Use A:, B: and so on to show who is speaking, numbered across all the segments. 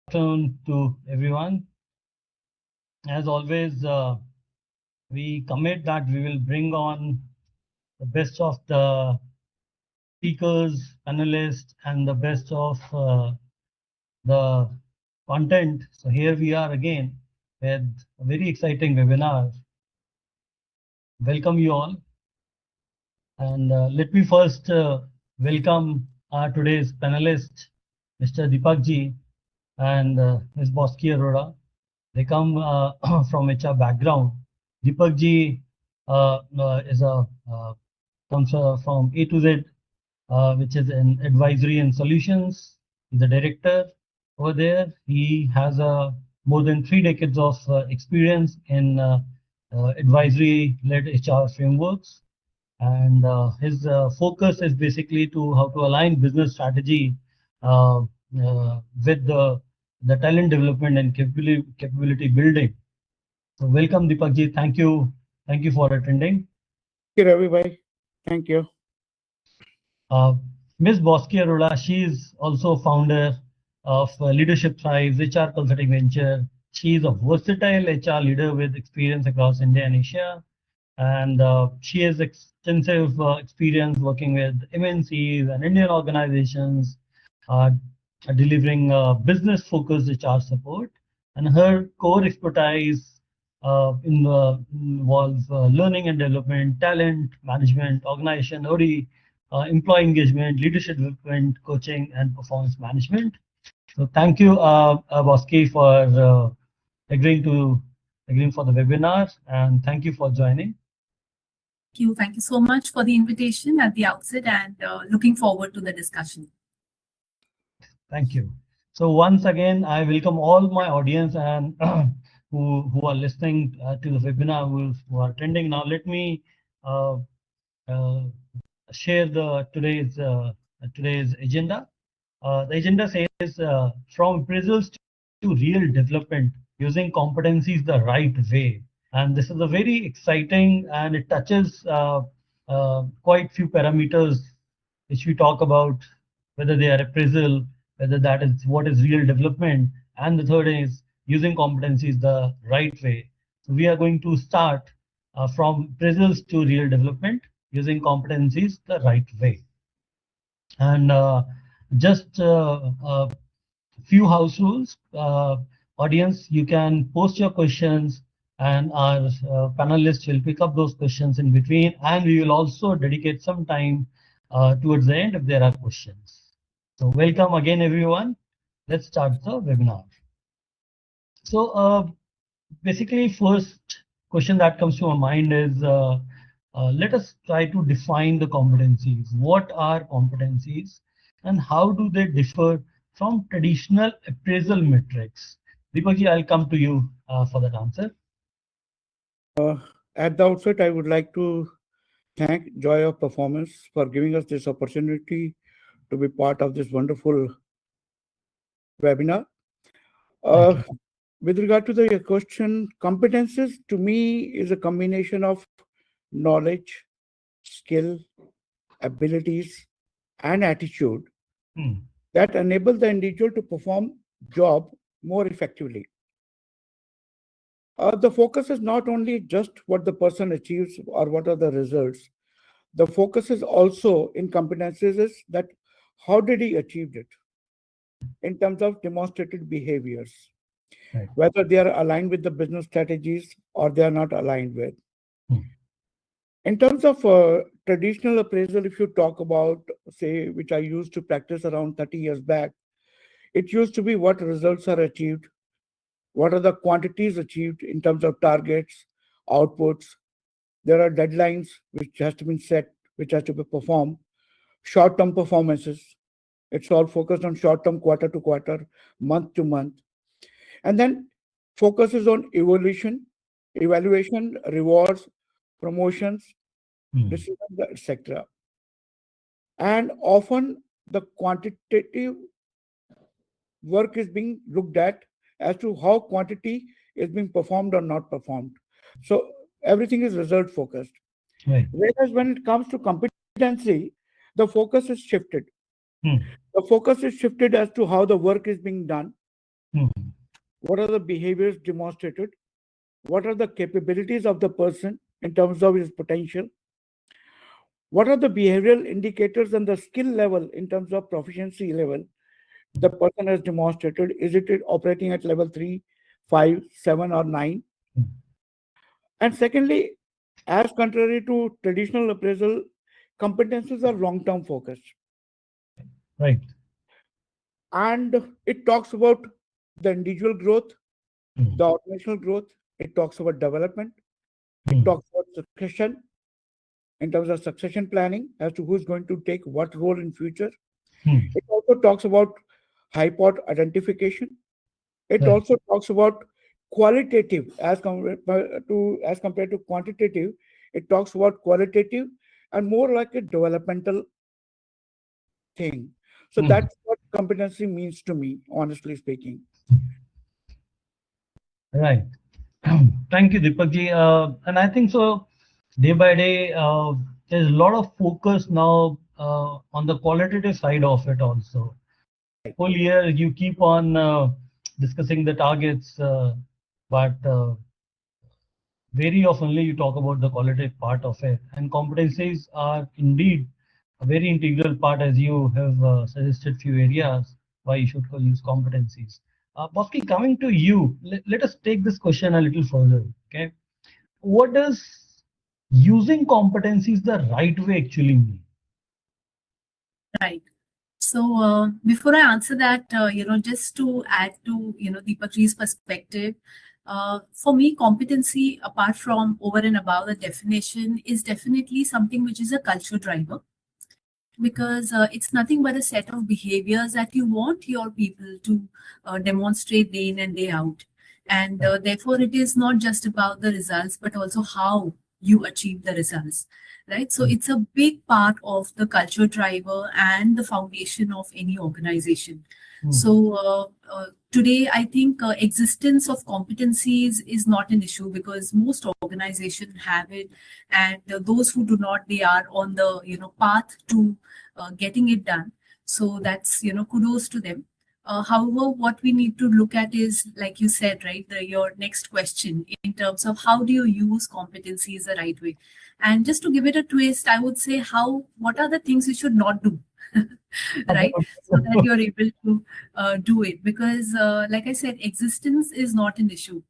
A: Afternoon to everyone. As always, we commit that we will bring on the best of the speakers, panelists, and the best of the content. So here we are again with a very exciting webinar. Welcome you all. And let me first welcome our today's panelist, Mr. Deepak ji and Ms. Bosky Arora. They come from HR background. Deepak ji is a comes from A to Z, which is in advisory and solutions. He's the director over there. He has more than 3 decades of experience in advisory-led HR frameworks, and his focus is basically to how to align business strategy with the talent development and capability building. So welcome, Deepak ji. Thank you for attending.
B: Thank you, Ravi bhai. Thank you.
A: Ms. Bosky Arora, she is also founder of Leadership Thrives HR Consulting Venture. She is a versatile HR leader with experience across India and Asia, and she has extensive experience working with MNCs and Indian organizations, delivering business-focused HR support. And her core expertise involves learning and development, talent management, organization, OD, employee engagement, leadership development, coaching, and performance management. So thank you, Bosky, for agreeing for the webinar, and thank you for joining.
C: Thank you so much for the invitation at the outset, and looking forward to the discussion.
A: Thank you. So once again, I welcome all my audience and who are listening to the webinar, who are attending now. Let me share today's agenda. The agenda says from appraisals to real development using competencies the right way. And this is a very exciting, and it touches quite few parameters which we talk about, whether they are appraisal, whether that is what is real development, and the third is using competencies the right way. So we are going to start from appraisals to real development using competencies the right way. And just a few house rules. Audience, you can post your questions, and our panelists will pick up those questions in between, and we will also dedicate some time towards the end if there are questions. So welcome again, everyone. Let's start the webinar. So basically, first question that comes to my mind is, let us try to define the competencies. What are competencies, and how do they differ from traditional appraisal metrics? Deepak, I'll come to you for that answer.
B: At the outset, I would like to thank Joy of Performance for giving us this opportunity to be part of this wonderful webinar. With regard to the question, competences to me is a combination of knowledge, skill, abilities, and attitude that enable the individual to perform job more effectively. The focus is not only just what the person achieves or what are the results. The focus is also in competencies is that how did he achieve it in terms of demonstrated behaviors,
A: right,
B: whether they are aligned with the business strategies or they are not aligned with. In terms of traditional appraisal, if you talk about, say, which I used to practice around 30 years back, it used to be what results are achieved, what are the quantities achieved in terms of targets, outputs. There are deadlines which has to be set, which has to be performed, short-term performances. It's all focused on short-term, quarter to quarter, month to month. And then focuses on evaluation, rewards, promotions, decisions, etc. And often the quantitative work is being looked at as to how quantity is being performed or not performed. So everything is result focused.
A: Right.
B: Whereas when it comes to competency, the focus is shifted. The focus is shifted as to how the work is being done, What are the behaviors demonstrated? What are the capabilities of the person in terms of his potential? What are the behavioral indicators and the skill level in terms of proficiency level the person has demonstrated? Is it operating at level 3, 5, 7, or 9? And secondly, as contrary to traditional appraisal, competencies are long-term focused.
A: Right.
B: And it talks about the individual growth, the organizational growth. It talks about development. It talks about succession in terms of succession planning as to who's going to take what role in future. It also talks about hypot identification. It also talks about qualitative as compared to quantitative. It talks about qualitative and more like a developmental thing. So that's what competency means to me, honestly speaking.
A: Right. Thank you, Deepak ji. And I think so. Day by day, there's a lot of focus now on the qualitative side of it also. Whole year you keep on discussing the targets, but very oftenly you talk about the qualitative part of it. And competencies are indeed a very integral part, as you have suggested few areas why you should use competencies. Bosky, coming to you, let us take this question a little further. Okay, what does using competencies the right way actually mean?
C: Right. So before I answer that, just to add to, Deepak ji's perspective, for me, competency, apart from over and above the definition, is definitely something which is a culture driver, because it's nothing but a set of behaviors that you want your people to demonstrate day in and day out. And therefore, it is not just about the results, but also how you achieve the results, right? So it's a big part of the culture driver and the foundation of any organization. So today, I think existence of competencies is not an issue because most organizations have it, and those who do not, they are on the path to getting it done. So that's kudos to them. However, what we need to look at is, like you said, right, your next question in terms of how do you use competencies the right way. And just to give it a twist, I would say what are the things you should not do, right? So that you're able to do it. Because like I said, existence is not an issue.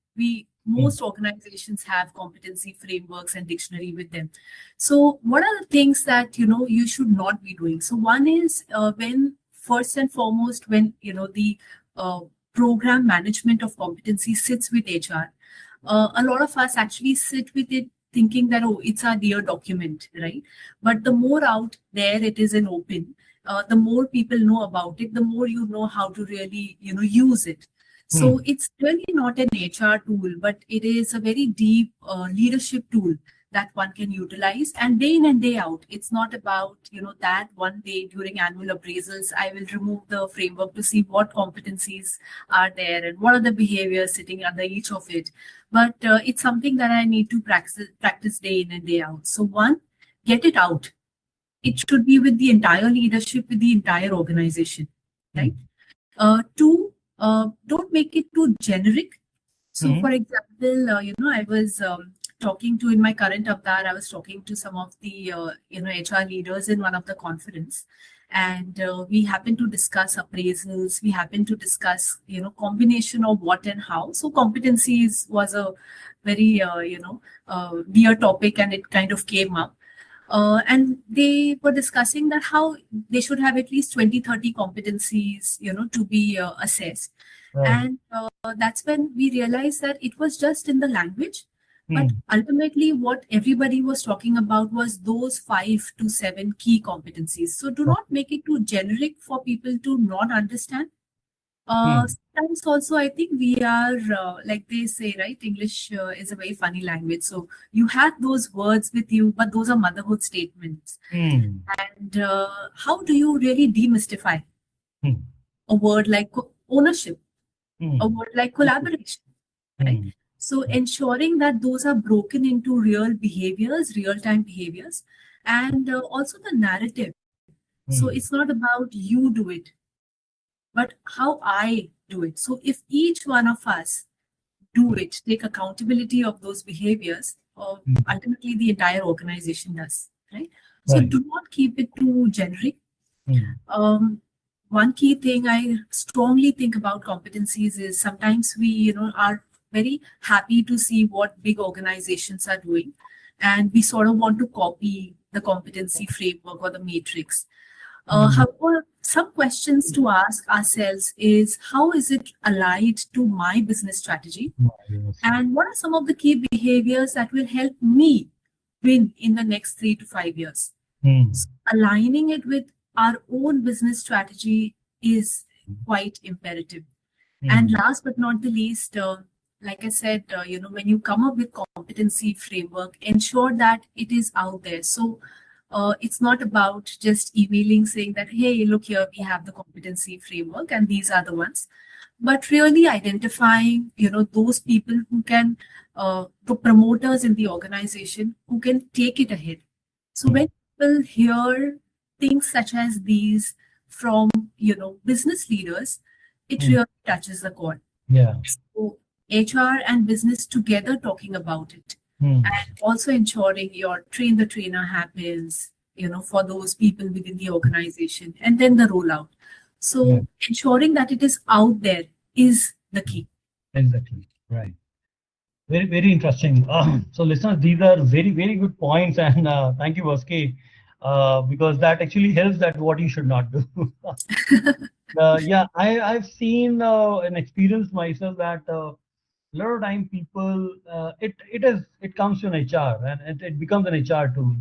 C: Most organizations have competency frameworks and dictionary with them. So what are the things that you should not be doing? So one is when first and foremost, when the program management of competency sits with HR, a lot of us actually sit with it thinking that, oh, it's our dear document, right? But the more out there it is in open, the more people know about it, the more you know how to really use it. So it's really not an HR tool, but it is a very deep leadership tool that one can utilize, and day in and day out. It's not about that one day during annual appraisals I will remove the framework to see what competencies are there and what are the behaviors sitting under each of it. But it's something that I need to practice day in and day out. So one, get it out. It should be with the entire leadership, with the entire organization, right? Two, don't make it too generic. So for example, I was talking to, in my current avatar, I was talking to some of the HR leaders in one of the conference, and we happened to discuss appraisals. We happened to discuss combination of what and how. So competencies was a very dear topic, and it kind of came up. And they were discussing that how they should have at least 20-30 competencies to be assessed. And that's when we realized that it was just in the language. But ultimately, what everybody was talking about was those 5 to 7 key competencies. So do not make it too generic for people to not understand. Sometimes also, I think we are, like they say, right, English is a very funny language. So you have those words with you, but those are motherhood statements. And how do you really demystify a word like ownership, a word like collaboration, right? So ensuring that those are broken into real behaviors, real-time behaviors, and also the narrative. So it's not about you do it, but how I do it. So if each one of us do it, take accountability of those behaviors, ultimately the entire organization does, right? So
A: Right.
C: do not keep it too generic.
A: Mm.
C: One key thing I strongly think about competencies is sometimes we, are very happy to see what big organizations are doing, and we sort of want to copy the competency framework or the matrix. However, some questions to ask ourselves is how is it allied to my business strategy?
A: Yes.
C: And what are some of the key behaviors that will help me win in the next 3 to 5 years? So aligning it with our own business strategy is quite imperative. And last but not the least, like I said, when you come up with competency framework, ensure that it is out there. So it's not about just emailing saying that, hey, look here, we have the competency framework and these are the ones, but really identifying, those people who can, the promoters in the organization who can take it ahead. So when people hear things such as these from, business leaders, it really touches the chord.
A: Yeah.
C: So HR and business together talking about it, and also ensuring your train the trainer happens, for those people within the organization, and then the rollout. So ensuring that it is out there is the key.
A: Exactly. Right. Very, very interesting. So, listeners, these are very, very good points, and thank you, Bosky, because that actually helps that what you should not do. Yeah, I've seen and experienced myself that a lot of time people it comes to an HR and it becomes an HR tool,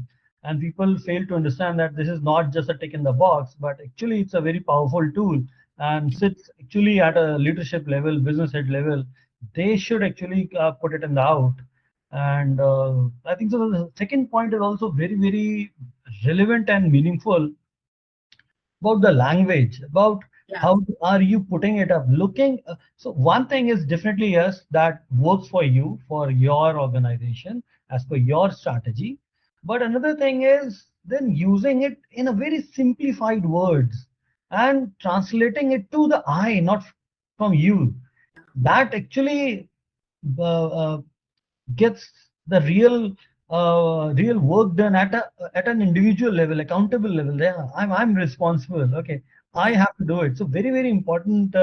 A: and people fail to understand that this is not just a tick in the box, but actually it's a very powerful tool and sits actually at a leadership level, business head level. They should actually put it in the out. And I think so. The second point is also very, very relevant and meaningful about the language, about how are you putting it up, looking. So one thing is definitely yes, that works for you, for your organization, as per your strategy. But another thing is then using it in a very simplified words and translating it to the I, not from you. That actually uh, uh, gets the real work done at an individual level, accountable level. Yeah, I'm responsible. Okay, I have to do it. So very, very important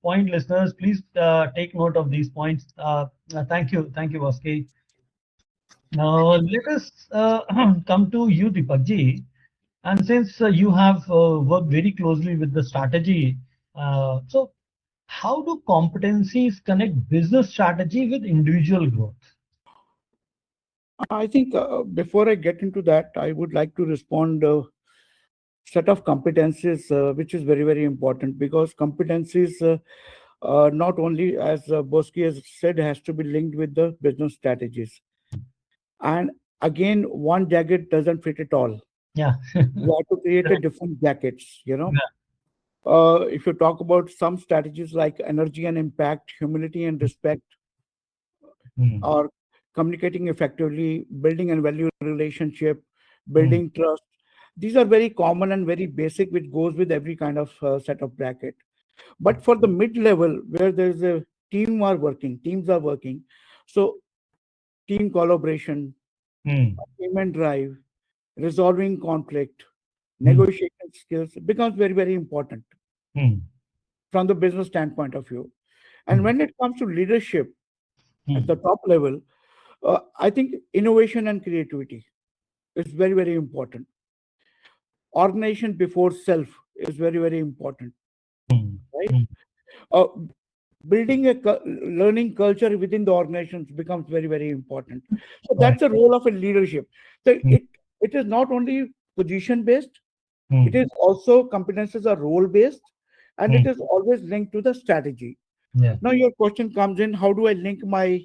A: point, listeners. Please take note of these points. Thank you, Bosky. Now let us come to you, Deepak ji. And since you have worked very closely with the strategy, so how do competencies connect business strategy with individual growth?
B: I think before I get into that, I would like to respond set of competencies, which is very, very important because competencies not only, as Bosky has said, has to be linked with the business strategies. And again, one jacket doesn't fit it all.
A: Yeah.
B: You have to create a different jackets,
A: Yeah.
B: If you talk about some strategies like energy and impact, humility and respect, or communicating effectively, building and value relationship, building trust. These are very common and very basic, which goes with every kind of set of bracket. But for the mid-level, where there's a teams are working, so team collaboration, team and drive, resolving conflict, negotiation skills becomes very, very important from the business standpoint of view. And when it comes to leadership at the top level, I think innovation and creativity is very, very important. Organization before self is very, very important, right? Uh, Building a learning culture within the organizations becomes very, very important. So that's the role of a leadership. So it is not only position based, it is also competences are role based, and it is always linked to the strategy.
A: Yeah.
B: Now your question comes in: how do I link my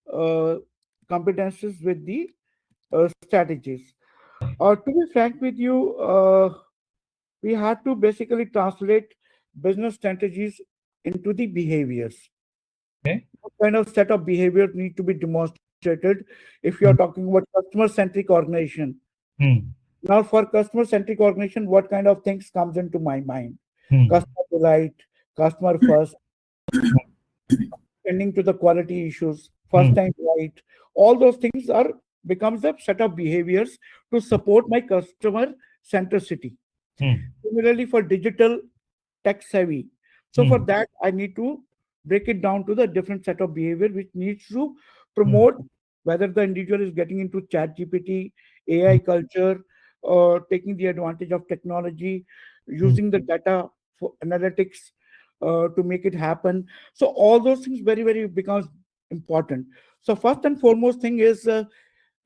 B: competences with the strategies? To be frank with you, we had to basically translate business strategies into the behaviors.
A: Okay.
B: What kind of set of behaviors need to be demonstrated if you are talking about customer-centric organization? Now, for customer-centric organization, what kind of things comes into my mind? customer delight, customer first, tending to the quality issues, first time right. All those things are becomes a set of behaviors to support my customer centricity. Similarly, for digital tech savvy. So for that, I need to break it down to the different set of behavior which needs to promote whether the individual is getting into chat GPT, AI culture, or taking the advantage of technology, using the data for analytics to make it happen. So all those things very, very becomes important. So first and foremost thing is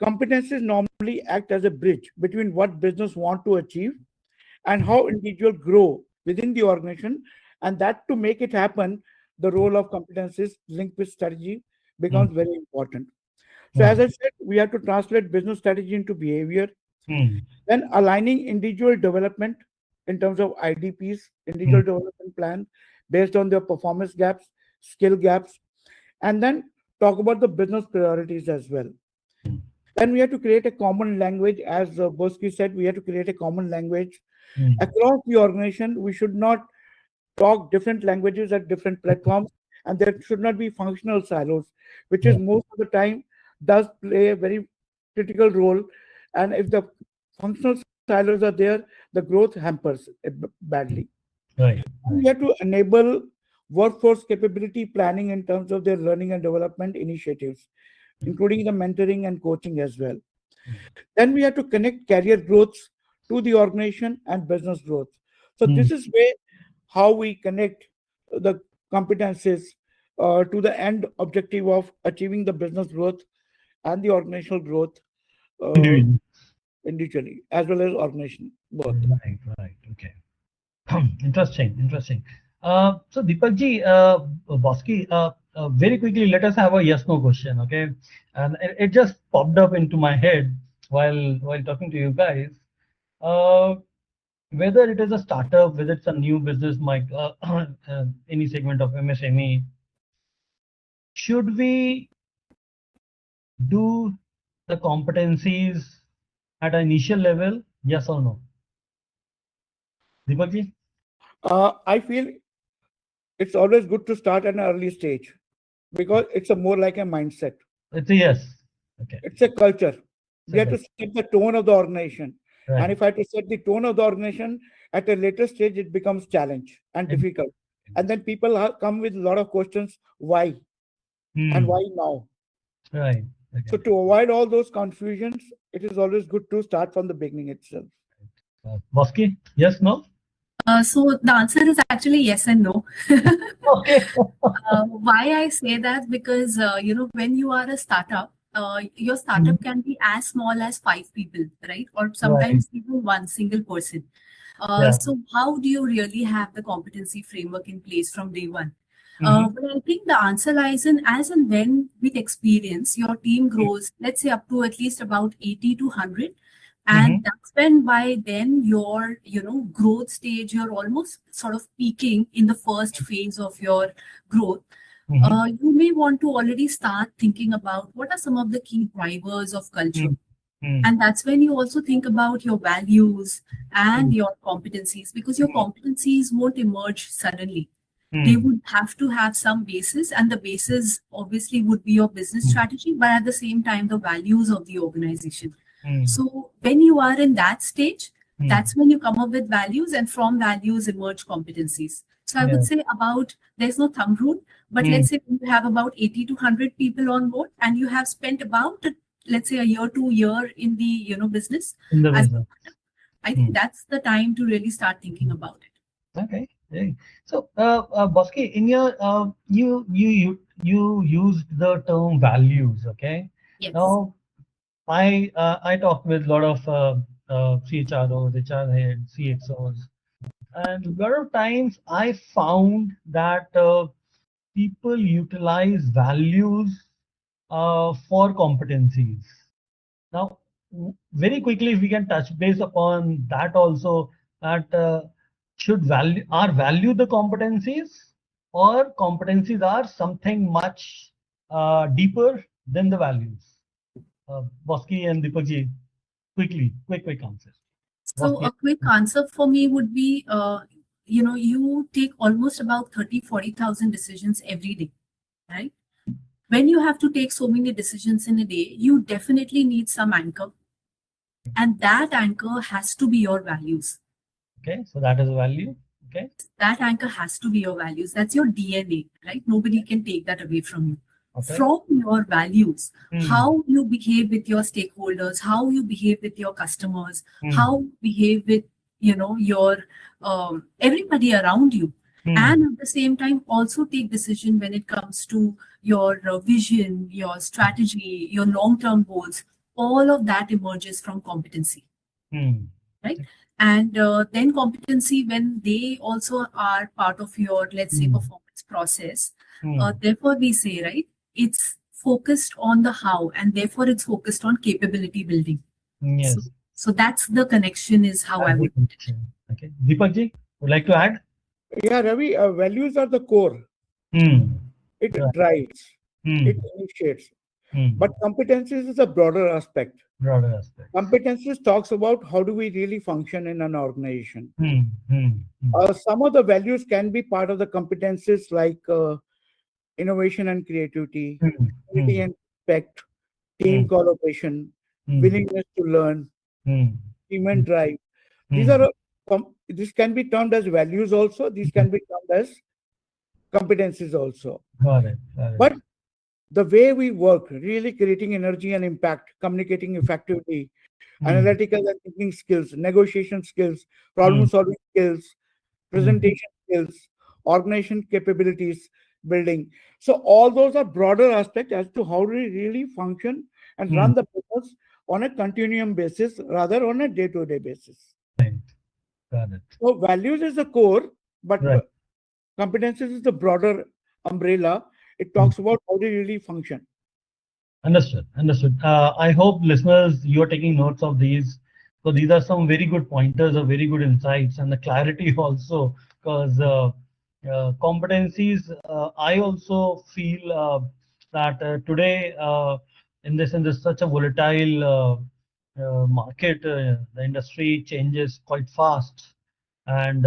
B: competencies normally act as a bridge between what business want to achieve and how individual grow within the organization, and that to make it happen, the role of competencies linked with strategy becomes very important. So as I said, we have to translate business strategy into behavior, then aligning individual development in terms of IDPs, individual development plan, based on their performance gaps, skill gaps, and then talk about the business priorities as well. Then we have to create a common language. As Bosky said, we have to create a common language across the organization. We should not talk different languages at different platforms, and there should not be functional silos, which is most of the time does play a very critical role. And if the functional silos are there, the growth hampers it badly.
A: Right.
B: We have to enable workforce capability planning in terms of their learning and development initiatives, including the mentoring and coaching as well. Then we have to connect career growth to the organization and business growth. So this is where how we connect the competencies to the end objective of achieving the business growth and the organizational growth individually as well as organization both.
A: Right. Okay. Interesting. So Deepakji, Bosky, very quickly, let us have a yes/no question, okay? And it just popped up into my head while talking to you guys. Whether it is a startup, whether it's a new business, any segment of MSME, should we do the competencies at an initial level? Yes or no? Deepakji?
B: I feel it's always good to start at an early stage because it's a more like a mindset.
A: It's a yes. Okay.
B: It's a culture. We have to set the tone of the organization.
A: Right.
B: And if I have to set the tone of the organization at a later stage, it becomes challenge and difficult. And then people come with a lot of questions, why? And why now?
A: Right. Okay.
B: So to avoid all those confusions, it is always good to start from the beginning itself.
A: Bosky, yes, no?
C: So the answer is actually yes and no.
A: Okay.
C: Why I say that? Because when you are a startup, your startup can be as small as 5 people, right? Or sometimes even one single person. So how do you really have the competency framework in place from day one? But I think the answer lies in as and when with experience, your team grows, let's say up to at least about 80 to 100. And that's when by then your, growth stage, you're almost sort of peaking in the first phase of your growth. You may want to already start thinking about what are some of the key drivers of culture. And that's when you also think about your values and your competencies, because your competencies won't emerge suddenly. They would have to have some basis, and the basis obviously would be your business strategy, but at the same time, the values of the organization. So when you are in that stage, that's when you come up with values, and from values emerge competencies. So I would say there's no thumb rule, but let's say you have about 80 to 100 people on board, and you have spent about, let's say, a year, 2 years in the, business. I think that's the time to really start thinking about it.
A: Okay. So, Bosky, in your you used the term values. Okay.
C: Yes.
A: Now, I talked with a lot of CHROs, HR heads, CXOs, and a lot of times I found that people utilize values for competencies. Now, very quickly, if we can touch base upon that also, that should value the competencies, or competencies are something much deeper than the values? Bosky and Deepakji, quick answer.
C: So a quick answer for me would be, you take almost about 40,000 decisions every day, right? When you have to take so many decisions in a day, you definitely need some anchor. And that anchor has to be your values.
A: Okay, so that is a value. Okay.
C: That anchor has to be your values. That's your DNA, right? Nobody can take that away from you.
A: Okay.
C: From your values, how you behave with your stakeholders, how you behave with your customers, how you behave with your everybody around you, and at the same time also take decision when it comes to your vision, your strategy, your long-term goals. All of that emerges from competency, right? And then competency, when they also are part of your, let's say, performance process, therefore we say, right, it's focused on the how, and therefore it's focused on capability building.
A: Yes.
C: So that's the connection, is how I would.
A: Okay. Deepak ji, would like to add?
B: Yeah, Ravi, values are the core. It drives, it initiates. But competencies is a broader aspect.
A: Broader aspect.
B: Competencies talks about how do we really function in an organization. Some of the values can be part of the competencies, like innovation and creativity, unity and respect, team collaboration, willingness to learn, team and drive. These are this can be termed as values also. These can be termed as competencies also.
A: Got it.
B: But the way we work, really creating energy and impact, communicating effectively, analytical and thinking skills, negotiation skills, problem solving skills, presentation skills, organization capabilities building. So all those are broader aspects as to how we really function and run the business on a continuum basis rather on a day-to-day basis.
A: Right. Got it.
B: So values is the core, but competencies is the broader umbrella. It talks about how they really function.
A: Understood. I hope listeners, you are taking notes of these. So these are some very good pointers or very good insights, and the clarity also, because competencies, I also feel that today in this such a volatile market, the industry changes quite fast, and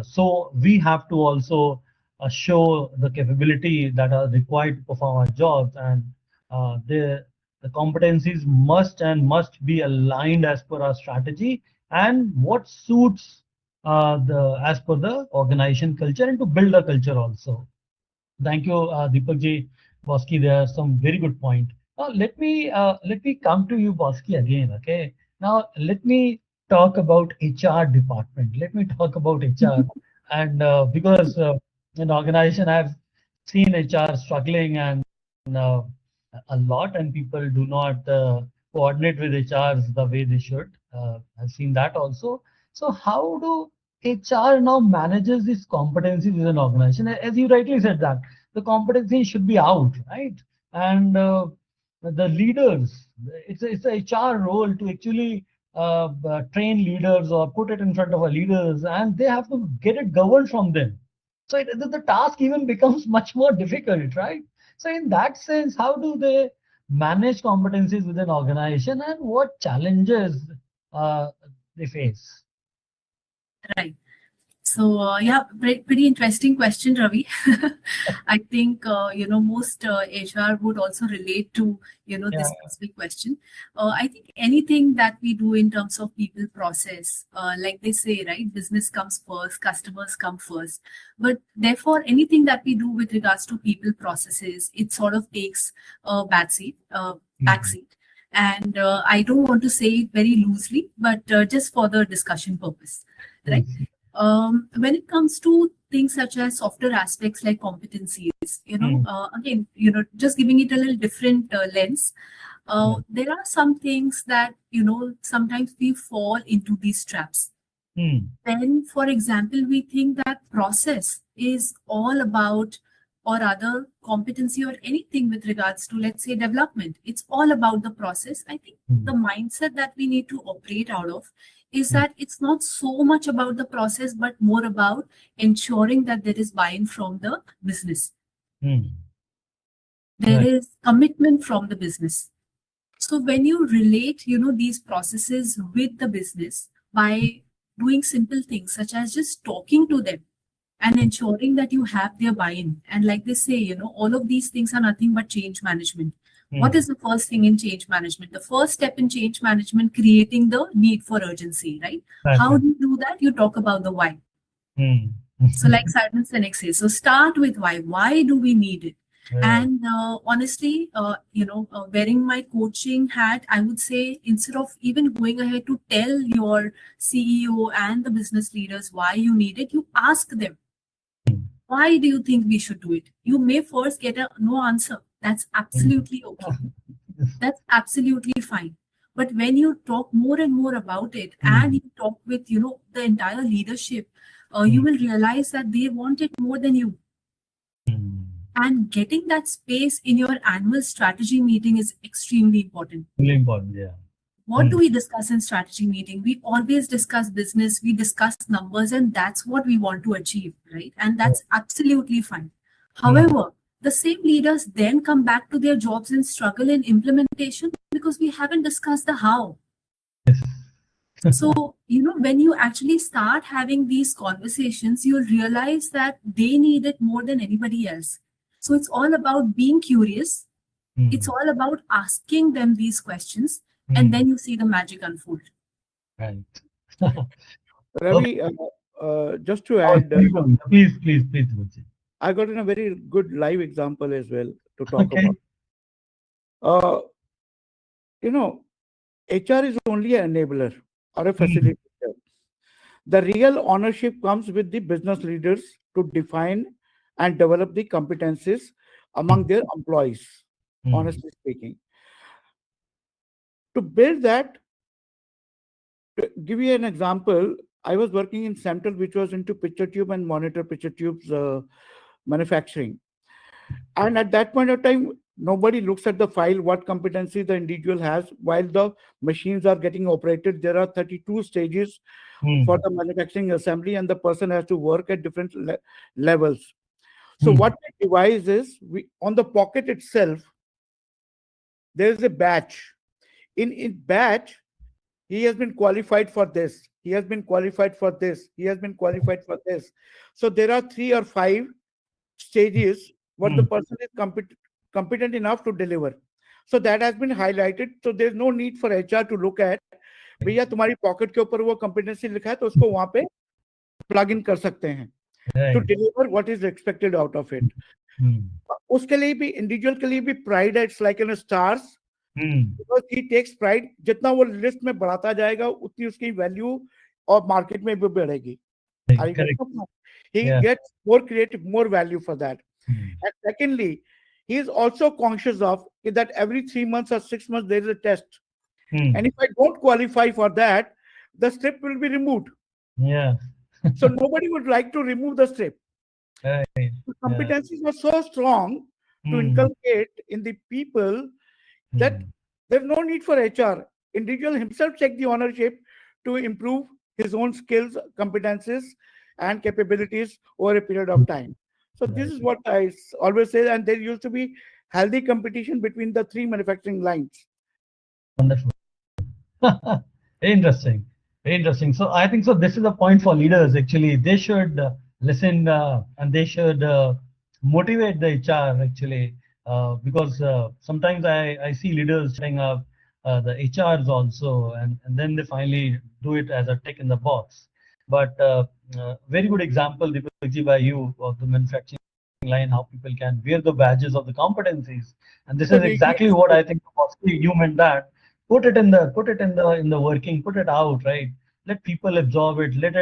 A: so we have to also show the capability that are required to perform our jobs, and the competencies must be aligned as per our strategy and what suits as per the organization culture, and to build a culture also. Thank you, Deepak ji, Bosky. There are some very good point. Now let me come to you, Bosky, again. Okay. Now let me talk about HR department. Let me talk about HR, and because in organization I've seen HR struggling and uh, a lot, and people do not coordinate with HRs the way they should. I've seen that also. So how do HR now manages these competencies within an organization? As you rightly said that the competency should be out, right? And the leaders, it's a HR role to actually train leaders or put it in front of our leaders, and they have to get it governed from them. So the task even becomes much more difficult, right? So in that sense, how do they manage competencies within organization, and what challenges uh, they face?
C: Right. So yeah, pretty interesting question, Ravi. I think most HR would also relate to this specific question. I think anything that we do in terms of people process, like they say, right, business comes first, customers come first. But therefore, anything that we do with regards to people processes, it sort of takes a backseat. And I don't want to say it very loosely, but just for the discussion purpose, right? When it comes to things such as softer aspects like competencies, again, just giving it a little different lens, there are some things that, sometimes we fall into these traps. Then, for example, we think that process is all about, or other competency or anything with regards to, let's say, development. It's all about the process. I think the mindset that we need to operate out of is that it's not so much about the process, but more about ensuring that there is buy-in from the business. There is commitment from the business. So when you relate, these processes with the business by doing simple things such as just talking to them and ensuring that you have their buy-in. And like they say, all of these things are nothing but change management. What is the first thing in change management? The first step in change management, creating the need for urgency, right? How do you do that? You talk about the why. So like Simon Sinek says, so start with why. Why do we need it? And honestly, wearing my coaching hat, I would say instead of even going ahead to tell your CEO and the business leaders why you need it, you ask them, why do you think we should do it? You may first get a no answer. That's absolutely okay. That's absolutely fine. But when you talk more and more about it and you talk with, the entire leadership, you will realize that they want it more than you. And getting that space in your annual strategy meeting is extremely important.
A: Really important, yeah.
C: What do we discuss in strategy meeting? We always discuss business, we discuss numbers, and that's what we want to achieve, right? And that's absolutely fine. However, the same leaders then come back to their jobs and struggle in implementation because we haven't discussed the how. So, when you actually start having these conversations, you'll realize that they need it more than anybody else. So it's all about being curious. It's all about asking them these questions, and then you see the magic unfold.
A: Right.
B: Ravi, just to add,
A: please, Bhuji.
B: I got in a very good live example as well to talk about. HR is only an enabler or a facilitator. The real ownership comes with the business leaders to define and develop the competencies among their employees, honestly speaking. To build that, to give you an example, I was working in Central, which was into picture tube and monitor picture tubes manufacturing. And at that point of time, nobody looks at the file, what competency the individual has. While the machines are getting operated, there are 32 stages for the manufacturing assembly, and the person has to work at different levels. So what we devise is, on the pocket itself, there is a batch. In batch, he has been qualified for this. He has been qualified for this. He has been qualified for this. So there are 3 or 5 stages what the person is competent enough to deliver. So that has been highlighted. So there's no need for HR to look at, भैया तुम्हारी pocket के ऊपर वो competency लिखा है तो उसको वहां पे plug in कर सकते हैं to deliver what is expected out of it. उसके लिए भी इंडिविजुअल के लिए भी प्राइड है, it's like in stars, because he takes pride. जितना वो लिस्ट में बढ़ाता जाएगा उतनी उसकी वैल्यू और मार्केट में भी बढ़ेगी. He gets more creative, more value for that. And secondly, he is also conscious of that every 3 months or 6 months there is a test. And if I don't qualify for that, the strip will be removed. So nobody would like to remove the strip. The competencies are so strong to inculcate in the people that there's no need for HR. Individual himself take the ownership to improve his own skills, competencies, and capabilities over a period of time. So this is what I always say, and there used to be healthy competition between the 3 manufacturing lines.
A: Wonderful. Very interesting. Very interesting. So I think so. This is a point for leaders. Actually, they should listen and they should motivate the HR actually, because sometimes I see leaders setting up the HRs also, and then they finally do it as a tick in the box. But very good example, Deepak by you, of the manufacturing line, how people can wear the badges of the competencies, and this is exactly what I think. You meant that. Put it in the working. Put it out, right? Let people absorb it. Let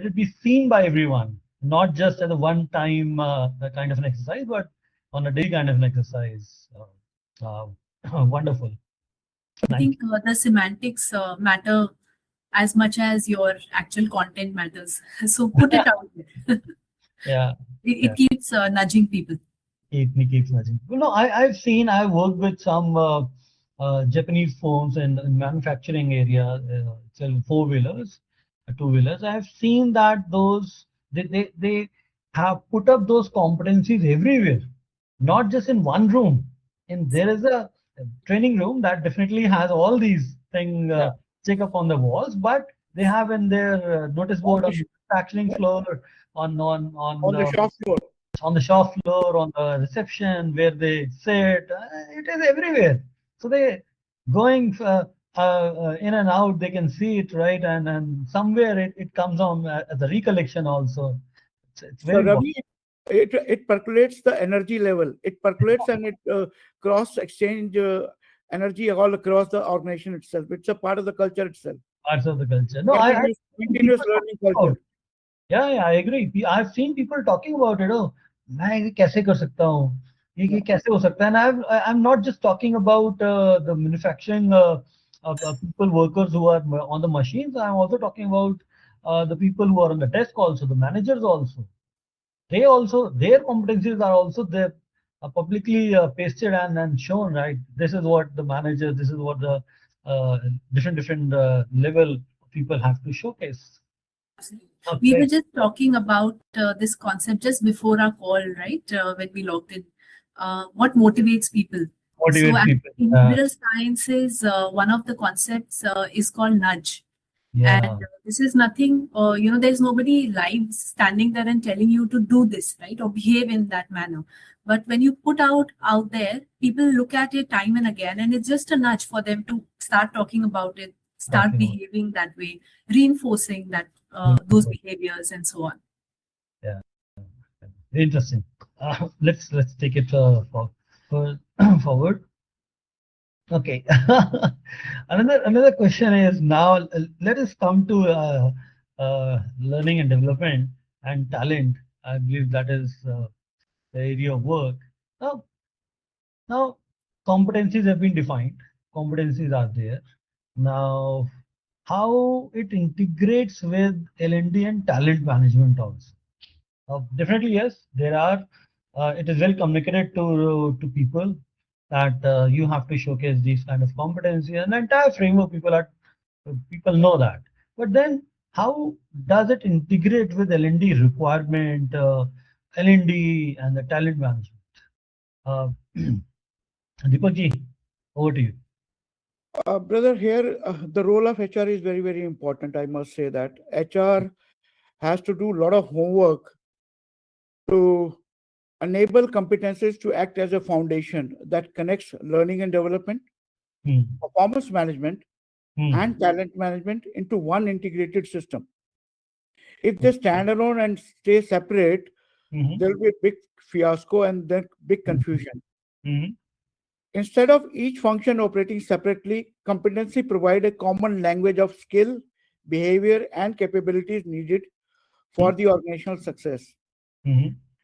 A: it be seen by everyone, not just as a one-time kind of an exercise, but on a daily kind of an exercise. Wonderful.
C: I think the semantics matter as much as your actual content matters. So put it out there. It keeps nudging people.
A: It keeps nudging. Well, no, I've worked with some Japanese firms in manufacturing area, sell 4-wheelers, 2-wheelers. I have seen that they have put up those competencies everywhere, not just in one room. And there is a training room that definitely has all these things check up on the walls, but they have in their notice board
B: the
A: on the manufacturing floor, on
B: on the shop floor.
A: on the shop floor, on the reception where they sit. It is everywhere. So they going in and out, they can see it, right? And somewhere it comes on as a recollection also. It's very
B: So
A: important.
B: Ravi, it percolates the energy level. It percolates and it cross exchange energy all across the organization itself. It's a part of the culture itself.
A: Parts of the culture. No, I think
B: Continuous
A: people
B: learning
A: talk about
B: culture.
A: it. Yeah, I agree. I've seen people talking about it. Oh, मैं ये कैसे कर सकता हूँ? ये कैसे हो सकता है? And I'm not just talking about the manufacturing people, workers who are on the machines. I'm also talking about the people who are on the desk also, the managers also. They also, their competencies are also there, publicly pasted and shown, right? This is what the manager, this is what the uh, different level people have to showcase.
C: We were
A: Okay.
C: just talking about this concept just before our call, right? When we logged in. What motivates people? So,
A: Motivate
C: at
A: people.
C: behavioral sciences, one of the concepts is called nudge. And
A: Yeah.
C: this is nothing, there's nobody live standing there and telling you to do this, right? Or behave in that manner. But when you put out there, people look at it time and again, and it's just a nudge for them to start talking about it, start
A: Okay.
C: behaving that way, reinforcing that those behaviors and so on.
A: Yeah. Interesting. Let's take it for forward. Okay. Another question is now. Let us come to learning and development and talent. I believe that is the area of work. Now, now competencies have been defined. Competencies are there. Now, how it integrates with L&D and talent management also. Definitely, yes. There are. It is well communicated to people that you have to showcase these kind of competencies and the entire framework. People know that. But then, how does it integrate with L&D requirement, L&D and the talent management? Uh, Deepak ji, over to you.
B: Brother, here the role of HR is very, very important. I must say that HR has to do a lot of homework to enable competencies to act as a foundation that connects learning and development, performance management, and talent management into one integrated system. If they stand alone and stay separate, there will be a big fiasco and then big confusion. Instead of each function operating separately, competency provide a common language of skill, behavior, and capabilities needed for the organizational success.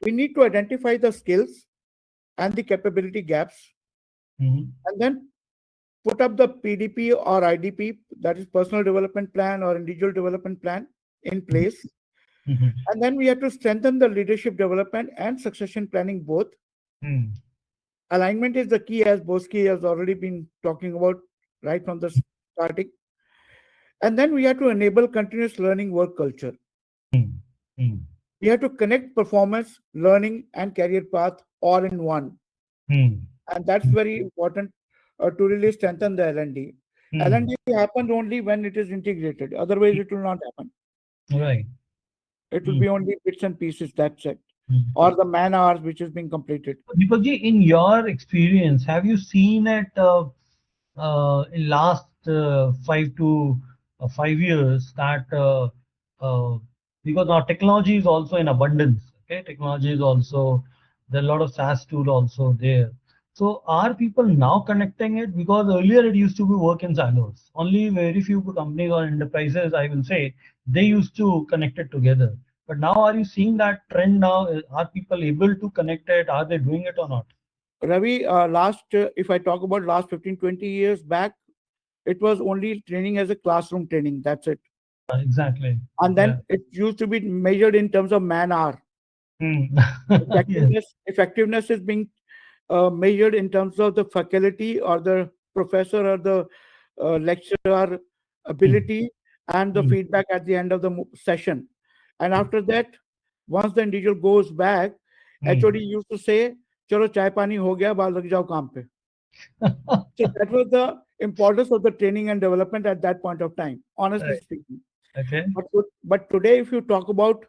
B: We need to identify the skills and the capability gaps, and then put up the PDP or IDP, that is personal development plan or individual development plan, in place. And then we have to strengthen the leadership development and succession planning both. Alignment is the key, as Bosky has already been talking about right from the starting. And then we have to enable continuous learning work culture. We have to connect performance, learning, and career path all in one. And that's very important to really strengthen the L&D. L&D happens only when it is integrated. Otherwise, it will not happen.
A: Right.
B: It will be only bits and pieces, that's it. Or the man hours which is being completed.
A: Deepak ji, in your experience, have you seen it in last 5 years that because now technology is also in abundance, okay? Technology is also, there are a lot of SaaS tool also there. So are people now connecting it? Because earlier it used to be work in silos. Only very few companies or enterprises, I will say, they used to connect it together. But now are you seeing that trend now? Are people able to connect it? Are they doing it or not?
B: Ravi, if I talk about last 15, 20 years back, it was only training as a classroom training. That's it.
A: Exactly.
B: And then it used to be measured in terms of man hour. Effectiveness is being measured in terms of the faculty or the professor or the lecturer ability and the feedback at the end of the session. And after that, once the individual goes back, HOD used to say, "Chalo chai pani ho gaya, baal lag jao kaam pe." So that was the importance of the training and development at that point of time, honestly speaking.
A: Okay.
B: But today, if you talk about,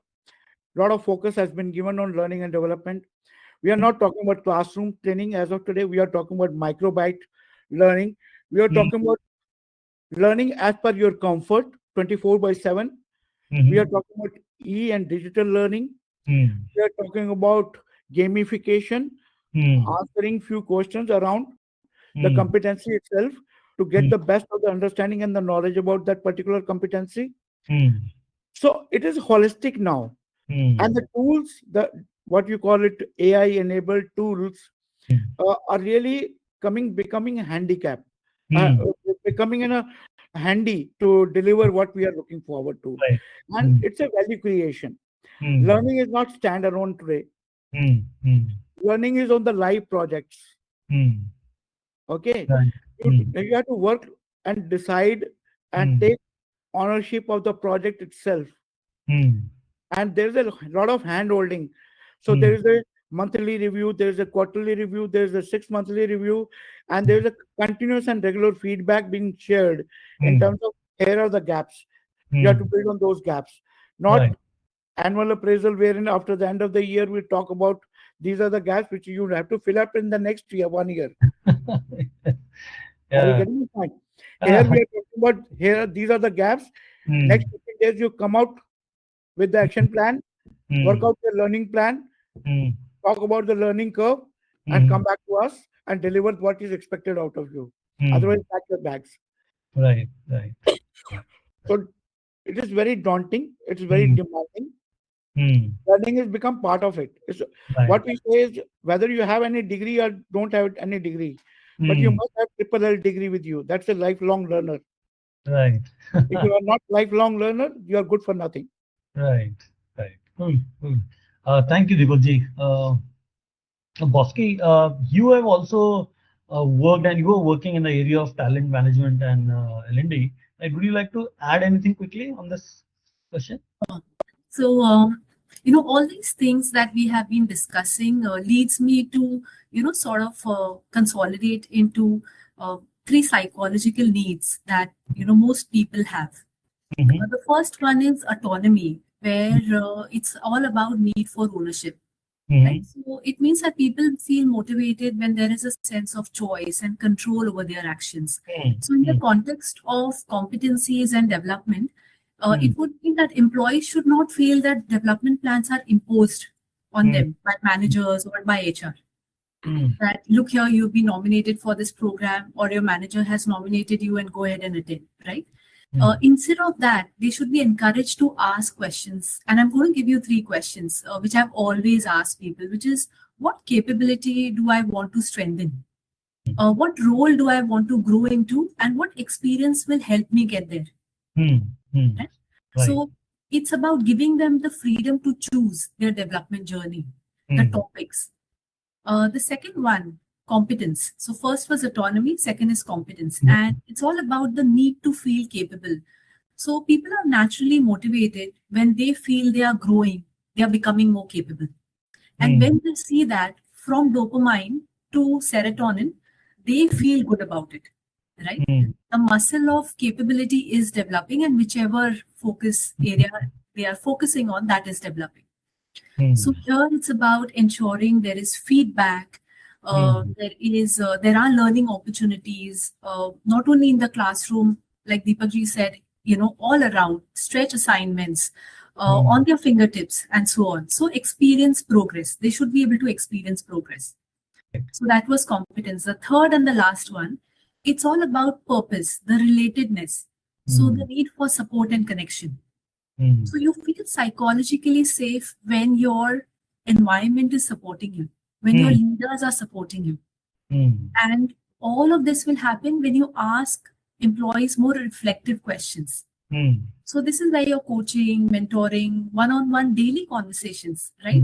B: a lot of focus has been given on learning and development. We are not talking about classroom training as of today. We are talking about microbyte learning. We are
A: Mm,
B: talking about learning as per your comfort, 24/7. We are
A: mhm,
B: talking about and digital learning.
A: mm,
B: We are talking about gamification,
A: mm,
B: answering few questions around the
A: mm,
B: competency itself to get the
A: mm,
B: best of the understanding and the knowledge about that particular competency.
A: mm,
B: So it is holistic now. And
A: mm,
B: the tools, the what you call it, AI enabled tools, are really becoming a handicap, uh,
A: mm,
B: becoming in a handy to deliver what we are looking forward to.
A: right.
B: And
A: Mm,
B: it's a value creation.
A: mm,
B: Learning is not standalone today.
A: mm, mm,
B: Learning is on the live projects.
A: mm,
B: Okay,
A: right. Mm,
B: you have to work and decide and
A: mm,
B: take ownership of the project itself.
A: mm,
B: And there's a lot of hand holding. So there
A: mm,
B: is a monthly review, there is a quarterly review, there is a 6 monthly review, and there is a continuous and regular feedback being shared in
A: mm,
B: terms of here are the gaps. You have to
A: mm,
B: build on those gaps,
A: right.
B: not annual appraisal wherein after the end of the year we talk about these are the gaps which you have to fill up in the next year, 1 year. Are you
A: Yeah.
B: getting the point? Here we are talking about here these are the gaps. Next
A: Mm,
B: 15 days you come out with the action plan, work
A: mm,
B: out the learning plan,
A: mm,
B: talk about the learning curve, and come
A: mm,
B: back to us and deliver what is expected out of you. Otherwise,
A: mm,
B: pack your bags.
A: right, right. Yeah.
B: So it is very daunting. It's very
A: Mm,
B: demanding.
A: mm,
B: Learning has become part of it.
A: right.
B: What we say is whether you have any degree or don't have any degree, but you
A: Mm,
B: must have triple L degree with you. That's a lifelong learner.
A: right.
B: If you are not lifelong learner, you are good for nothing.
A: Right, right. Cool, cool. Thank you, Deepakji. Bosky, you have also worked and you were working in the area of talent management and L&D. Would you like to add anything quickly on this question?
C: So, all these things that we have been discussing leads me to, sort of consolidate into three psychological needs that, most people have.
A: Mm-hmm.
C: The first one is autonomy, where it's all about need for ownership. Right?
A: Mm-hmm.
C: So it means that people feel motivated when there is a sense of choice and control over their actions. So, in the context of competencies and development,
A: Mm-hmm.
C: it would mean that employees should not feel that development plans are imposed on them by managers or by HR.
A: Mm-hmm.
C: That look here, you've been nominated for this program, or your manager has nominated you, and go ahead and attend, right? Instead of that, they should be encouraged to ask questions. And I'm going to give you three questions, which I've always asked people, which is what capability do I want to strengthen? What role do I want to grow into? And what experience will help me get there?
A: Mm-hmm.
C: Right?
A: Right.
C: So it's about giving them the freedom to choose their development journey, the
A: Mm-hmm.
C: topics. The second one, competence. So first was autonomy, second is competence. And it's all about the need to feel capable. So people are naturally motivated when they feel they are growing, they are becoming more capable. And
A: Mm-hmm.
C: when they see that from dopamine to serotonin, they feel good about it, right? The muscle of capability is developing, and whichever focus area they are focusing on, that is developing. So here it's about ensuring there is feedback.
A: Mm-hmm.
C: There are learning opportunities, not only in the classroom, like Deepakji said, all around, stretch assignments on their fingertips and so on. So experience progress. They should be able to experience progress. So that was competence. The third and the last one, it's all about purpose, the relatedness. So the need for support and connection. So you feel psychologically safe when your environment is supporting you, when your leaders are supporting you. And all of this will happen when you ask employees more reflective questions. So this is where your coaching, mentoring, one-on-one daily conversations, right?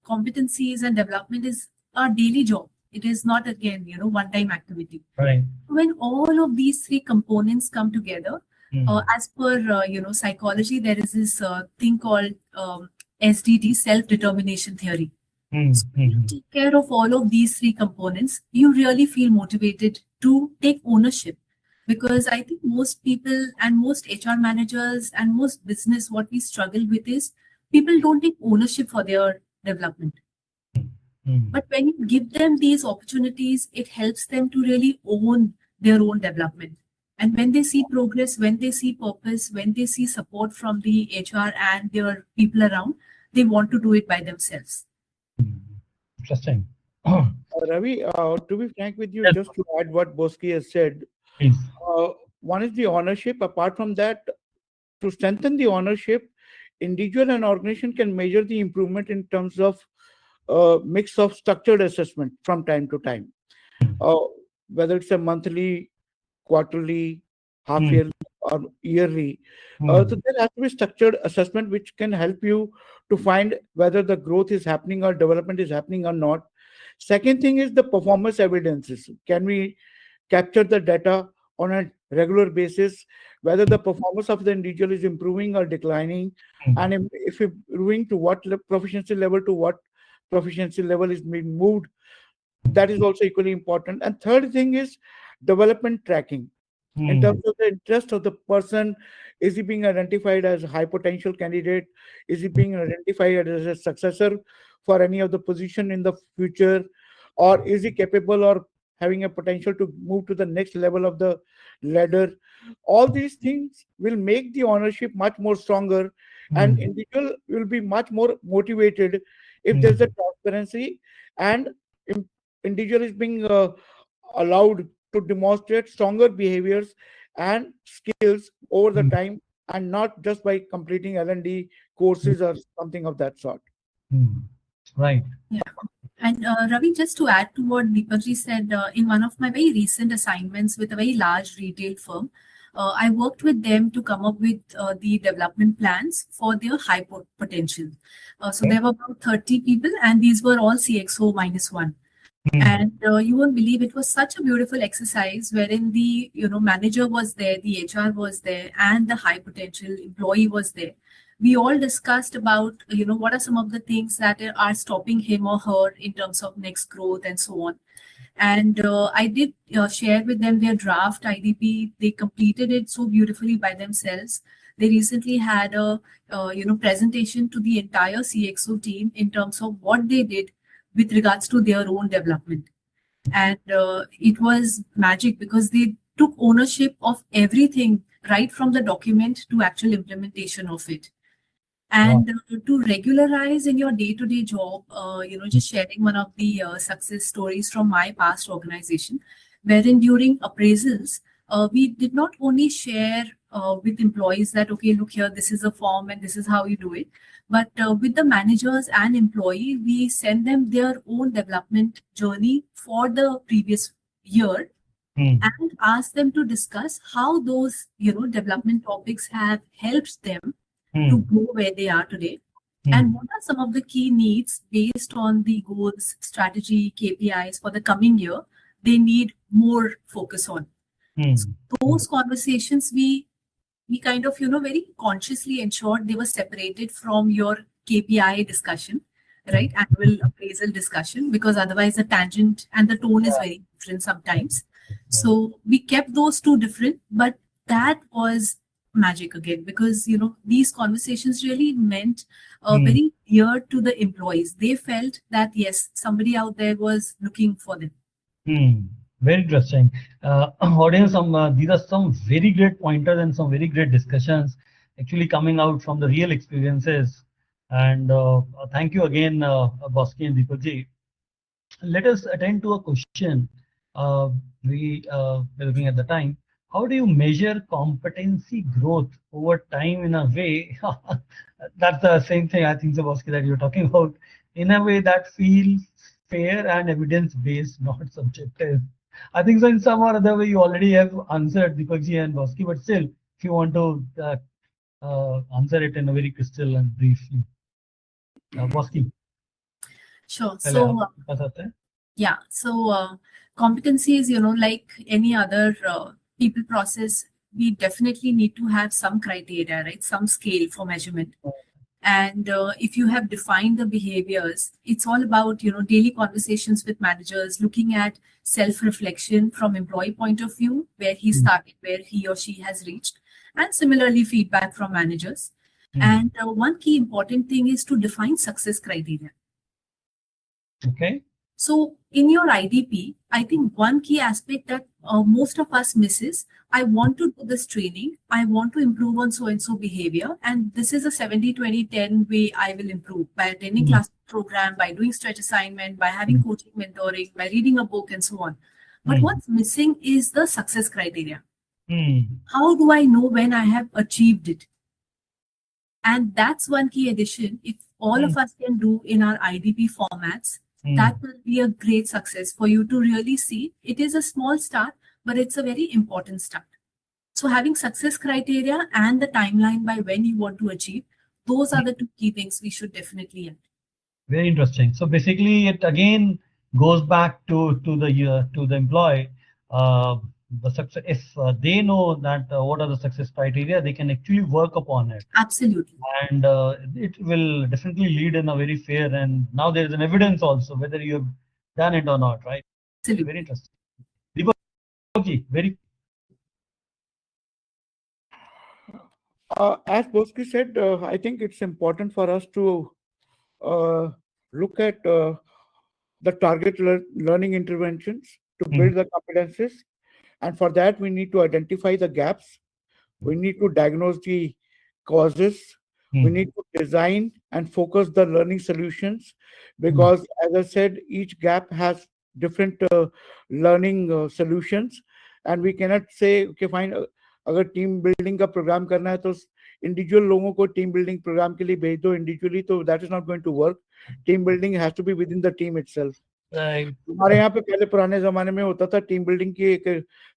C: Competencies and development is a daily job. It is not, again, one-time activity.
A: Right.
C: When all of these three components come together, as per psychology, there is this thing called SDT, self-determination theory. So when you take care of all of these three components, you really feel motivated to take ownership. Because I think most people and most HR managers and most business, what we struggle with is people don't take ownership for their development. But when you give them these opportunities, it helps them to really own their own development. And when they see progress, when they see purpose, when they see support from the HR and their people around, they want to do it by themselves.
A: Interesting.
B: Ravi, to be frank with you,
A: Yes.
B: just to add what Bosky has said,
A: Please.
B: one is the ownership. Apart from that, to strengthen the ownership, individual and organization can measure the improvement in terms of mix of structured assessment from time to time, whether it's a monthly, quarterly, half yearly, or yearly. So there has to be structured assessment which can help you to find whether the growth is happening or development is happening or not. Second thing is the performance evidences. Can we capture the data on a regular basis, whether the performance of the individual is improving or declining, and if improving, to what proficiency level to what proficiency level is being moved. That is also equally important. And third thing is development tracking. In terms of the interest of the person, is he being identified as a high potential candidate? Is he being identified as a successor for any of the position in the future? Or is he capable or having a potential to move to the next level of the ladder? All these things will make the ownership much more stronger, and individual will be much more motivated if there's a transparency, and individual is being allowed to demonstrate stronger behaviors and skills over the time, and not just by completing L&D courses or something of that sort.
A: Right.
C: Yeah. And Ravi, just to add to what Deepakji said, in one of my very recent assignments with a very large retail firm, I worked with them to come up with the development plans for their high potential. So there were about 30 people, and these were all CXO -1. And you won't believe, it was such a beautiful exercise wherein the manager was there, the HR was there, and the high potential employee was there. We all discussed about what are some of the things that are stopping him or her in terms of next growth and so on. And I did share with them their draft IDP. They completed it so beautifully by themselves. They recently had a presentation to the entire CXO team in terms of what they did with regards to their own development. And it was magic because they took ownership of everything right from the document to actual implementation of it. And to regularize in your day-to-day job, just sharing one of the success stories from my past organization, wherein during appraisals, we did not only share with employees that, okay, look here, this is a form and this is how you do it. But with the managers and employee, we send them their own development journey for the previous year and ask them to discuss how those development topics have helped them to grow where they are today, and what are some of the key needs based on the goals, strategy, KPIs for the coming year they need more focus on. So those conversations we kind of very consciously ensured they were separated from your KPI discussion, right? Annual appraisal discussion, because otherwise the tangent and the tone is very different sometimes. So we kept those two different, but that was magic again, because these conversations really meant very dear to the employees. They felt that yes, somebody out there was looking for them.
A: Very interesting. Audience, these are some very great pointers and some very great discussions actually coming out from the real experiences. And thank you again, Bosky and Deepakji. Let us attend to a question we were looking at the time. How do you measure competency growth over time in a way? That's the same thing, I think, Bosky, that you're talking about, in a way that feels fair and evidence-based, not subjective. I think so in some or other way you already have answered, Deepakji and Bosky, but still, if you want to answer it in a very crystal and briefly. Bosky.
C: Sure. So, yeah. So, competencies, like any other people process, we definitely need to have some criteria, right? Some scale for measurement. And if you have defined the behaviors, it's all about, daily conversations with managers, looking at self-reflection from employee point of view, where he started, where he or she has reached, and similarly feedback from managers. And one key important thing is to define success criteria.
A: Okay.
C: So in your IDP, I think one key aspect that most of us misses, I want to do this training, I want to improve on so-and-so behavior, and this is a 70-20-10 way I will improve by attending class program, by doing stretch assignment, by having coaching, mentoring, by reading a book and so on. But what's missing is the success criteria. How do I know when I have achieved it? And that's one key addition. If all of us can do in our IDP formats, that will be a great success for you to really see. It is a small start, but it's a very important start. So having success criteria and the timeline by when you want to achieve, those are the two key things we should definitely add.
A: Very interesting. So basically, it again goes back to the employee. The success, if they know that what are the success criteria, they can actually work upon it.
C: Absolutely.
A: And it will definitely lead in a very fair, and now there is an evidence also whether you have done it or not, right?
C: Absolutely.
A: Very interesting. Deepak, very.
B: As Bosky said, I think it's important for us to look at the target learning interventions to build the competencies. And for that, we need to identify the gaps. We need to diagnose the causes. We need to design and focus the learning solutions, because as I said, each gap has different learning solutions, and we cannot say, okay, fine, अगर team building का programme करना है तो individual लोगों को team building programme के लिए भेज दो इंडिविजुअली, तो that is not going to work. Team building has to be within the team itself. हमारे यहाँ पे पहले पुराने जमाने में होता था, टीम बिल्डिंग की एक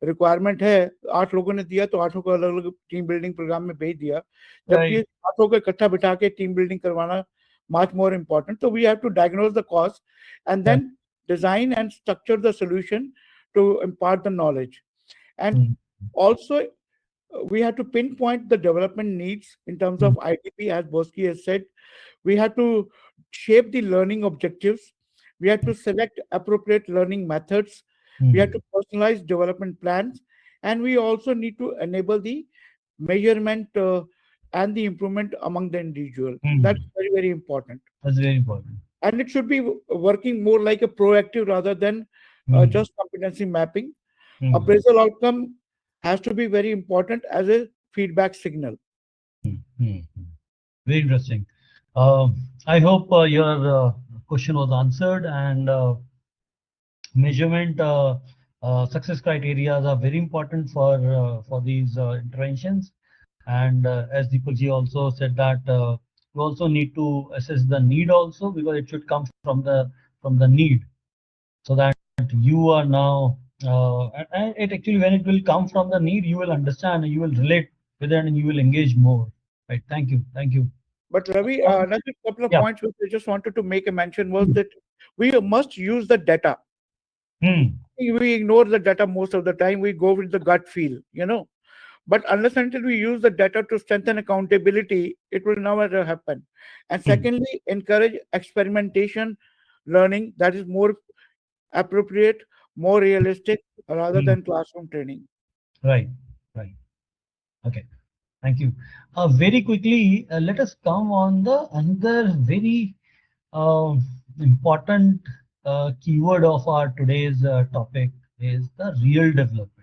B: रिक्वायरमेंट है, 8 लोगों ने दिया तो 8 को अलग अलग टीम बिल्डिंग प्रोग्राम में भेज दिया, जबकि 8 को इकट्ठा बिठा के टीम बिल्डिंग करवाना much more important. So we have to diagnose the cause and then design and structure the solution to impart the knowledge. And also we have to pinpoint the development needs in terms of IDP, as Bosky has said. We have to shape the learning objectives. We have to select appropriate learning methods. We have to personalize development plans. And we also need to enable the measurement and the improvement among the individual. That's very, very important.
A: That's very important.
B: And it should be working more like a proactive rather than just competency mapping. Appraisal outcome has to be very important as a feedback signal.
A: Very interesting. I hope your question was answered, and measurement success criteria are very important for these interventions. And as Deepak ji also said that you also need to assess the need also, because it should come from the need, so that you are now and it actually, when it will come from the need, you will understand and you will relate with it and you will engage more. Right? Thank you.
B: But Ravi, another couple of points which I just wanted to make a mention was that we must use the data. We ignore the data most of the time. We go with the gut feel, But unless until we use the data to strengthen accountability, it will never happen. And secondly, encourage experimentation learning that is more appropriate, more realistic, rather than classroom training.
A: Right. Okay. Thank you. Very quickly, let us come on the another very important keyword of our today's topic is the real development.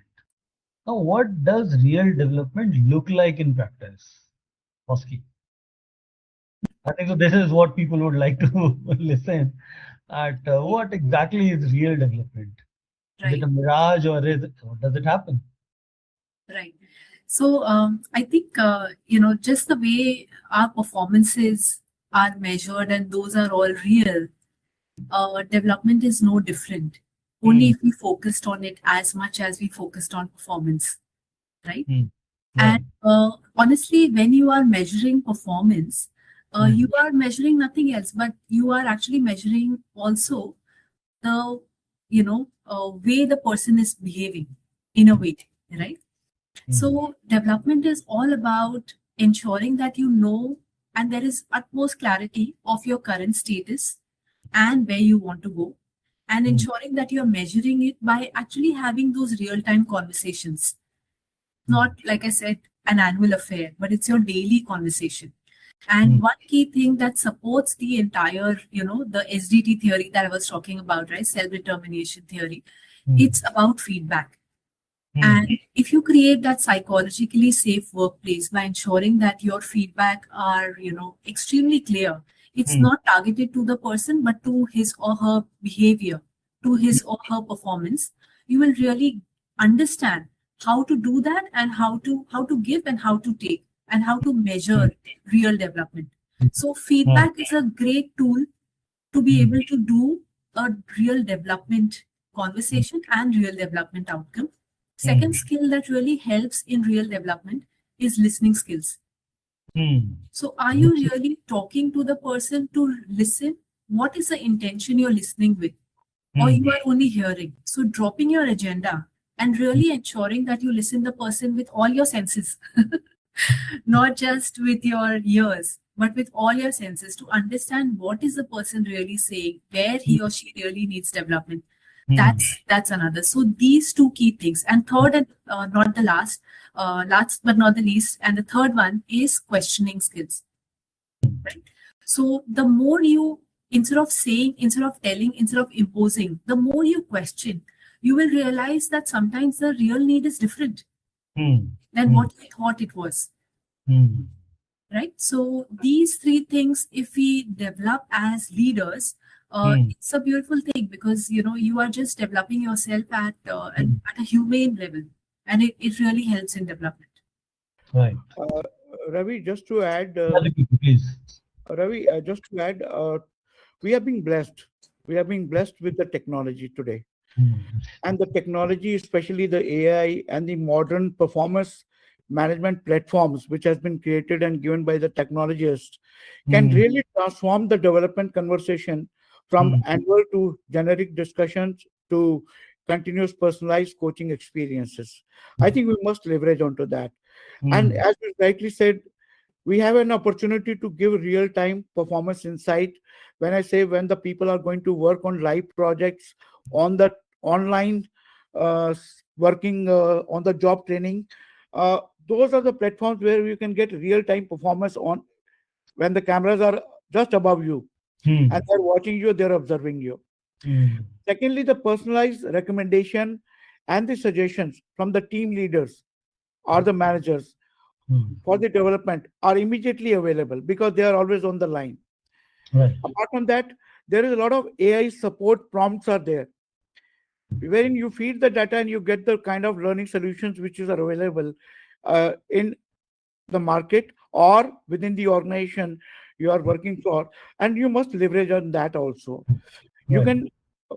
A: Now, what does real development look like in practice? Bosky. I think so this is what people would like to listen at. What exactly is real development? Is it a mirage, or does it happen?
C: Right. So I think, just the way our performances are measured and those are all real, development is no different. Only if we focused on it as much as we focused on performance, right? And honestly, when you are measuring performance, you are measuring nothing else, but you are actually measuring also the, way the person is behaving in a way, right? So development is all about ensuring that you know and there is utmost clarity of your current status and where you want to go, and ensuring that you're measuring it by actually having those real-time conversations. Not, like I said, an annual affair, but it's your daily conversation. And one key thing that supports the entire, the SDT theory that I was talking about, right? Self-determination theory. It's about feedback. And if you create that psychologically safe workplace by ensuring that your feedback are, extremely clear, it's not targeted to the person, but to his or her behavior, to his or her performance, you will really understand how to do that, and how to give and how to take and how to measure real development. So feedback is a great tool to be able to do a real development conversation and real development outcome. Second skill that really helps in real development is listening skills. So are you really talking to the person to listen? What is the intention you're listening with? Or you are only hearing? So dropping your agenda and really ensuring that you listen the person with all your senses, not just with your ears, but with all your senses, to understand what is the person really saying, where he or she really needs development. That's another. So these two key things. And third, and not the last, last but not the least, and the third one is questioning skills. Right? So the more you, instead of saying, instead of telling, instead of imposing, the more you question, you will realize that sometimes the real need is different than what we thought it was. Right? So these three things, if we develop as leaders, it's a beautiful thing, because you are just developing yourself at a humane level, and it really helps in development.
A: Right.
B: Ravi, just to add,
A: Please.
B: Ravi, just to add, we have been blessed. We have been blessed with the technology today, and the technology, especially the AI and the modern performance management platforms, which has been created and given by the technologists, can really transform the development conversation from annual to generic discussions to continuous personalized coaching experiences. I think we must leverage onto that. And as you rightly said, we have an opportunity to give real-time performance insight. When I say, when the people are going to work on live projects, on the online working on the job training, those are the platforms where you can get real-time performance on, when the cameras are just above you and they're watching you, they're observing you. Secondly, the personalized recommendation and the suggestions from the team leaders or the managers for the development are immediately available, because they are always on the line.
A: Right.
B: Apart from that, there is a lot of AI support prompts are there, wherein you feed the data and you get the kind of learning solutions which is available in the market or within the organization you are working for, and you must leverage on that also. You can